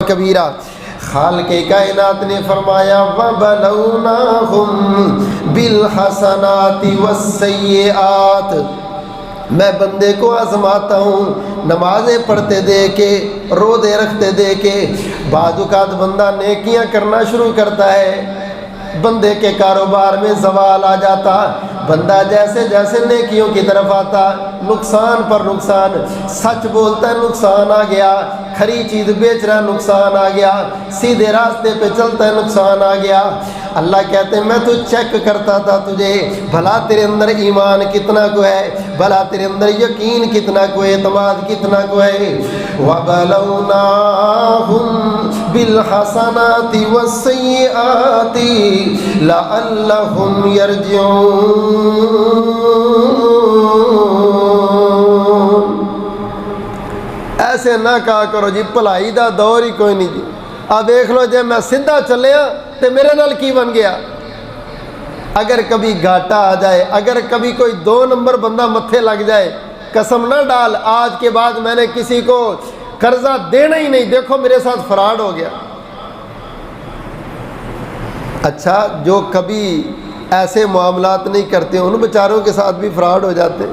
کبیرہ۔ خالق کائنات نے فرمایا وَبَلَوْنَاهُمْ بِالْحَسَنَاتِ وَالسَّيِّئَاتِ، میں بندے کو آزماتا ہوں نمازیں پڑھتے دے کے، روزے رکھتے دے کے۔ بعض اوقات بندہ نیکیاں کرنا شروع کرتا ہے، بندے کے کاروبار میں زوال آ جاتا، بندہ جیسے جیسے نیکیوں کی طرف آتا نقصان پر نقصان، سچ بولتا ہے نقصان آ گیا، کھری چیز بیچ رہا نقصان آ گیا، سیدھے راستے پہ چلتا ہے نقصان آ گیا۔ اللہ کہتے ہیں میں تو چیک کرتا تھا تجھے، بھلا تیرے اندر ایمان کتنا کو ہے، بھلا تیرے اندر یقین کتنا کو ہے، اعتماد کتنا کو ہے۔ وَبَلَوْنَاهُمْ بِالْحَسَنَاتِ وَالسَّيِّئَاتِ لَعَلَّهُمْ يَرْجِعُونَ۔ ایسے نہ کہا کرو جی بھلائی دا دور ہی کوئی نہیں جی، اب دیکھ لو جی میں سیدھا چلیا تے میرے نال کی بن گیا۔ اگر کبھی گھاٹا آ جائے، اگر کبھی کوئی 2 نمبر بندہ متھے لگ جائے، قسم نہ ڈال آج کے بعد میں نے کسی کو قرضہ دینا ہی نہیں، دیکھو میرے ساتھ فراڈ ہو گیا۔ اچھا جو کبھی ایسے معاملات نہیں کرتے ان بیچاروں کے ساتھ بھی فراڈ ہو جاتے،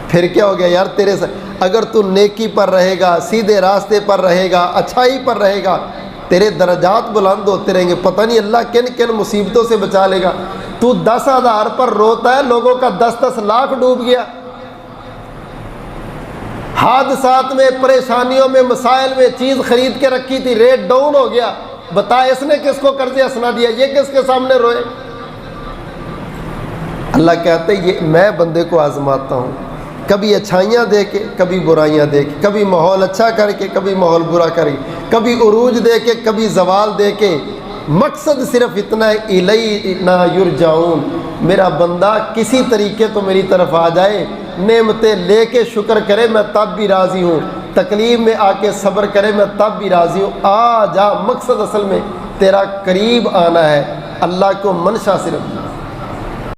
پھر کیا ہو گیا یار تیرے ساتھ؟ اگر تو نیکی پر رہے گا، سیدھے راستے پر رہے گا، اچھائی پر رہے گا، تیرے درجات بلند ہوتے رہیں گے، پتہ نہیں اللہ کن کن مصیبتوں سے بچا لے گا۔ تو 10,000 پر روتا ہے، لوگوں کا 10-10 لاکھ ڈوب گیا، حادثات میں، پریشانیوں میں، مسائل میں، چیز خرید کے رکھی تھی ریٹ ڈاؤن ہو گیا، بتا اس نے کس کو قرض حسنہ دیا، یہ کس کے سامنے روئے؟ اللہ کہتے ہیں یہ میں بندے کو آزماتا ہوں، کبھی اچھائیاں دے کے، کبھی برائیاں دے کے، کبھی ماحول اچھا کر کے، کبھی ماحول برا کر کے، کبھی عروج دے کے، کبھی زوال دے کے۔ مقصد صرف اتنا ہے الینا یرجعون، میرا بندہ کسی طریقے تو میری طرف آ جائے، نعمتیں لے کے شکر کرے میں تب بھی راضی ہوں، تکلیف میں آ کے صبر کرے میں تب بھی راضی ہوں۔ آ جا، مقصد اصل میں تیرا قریب آنا ہے، اللہ کو منشا صرف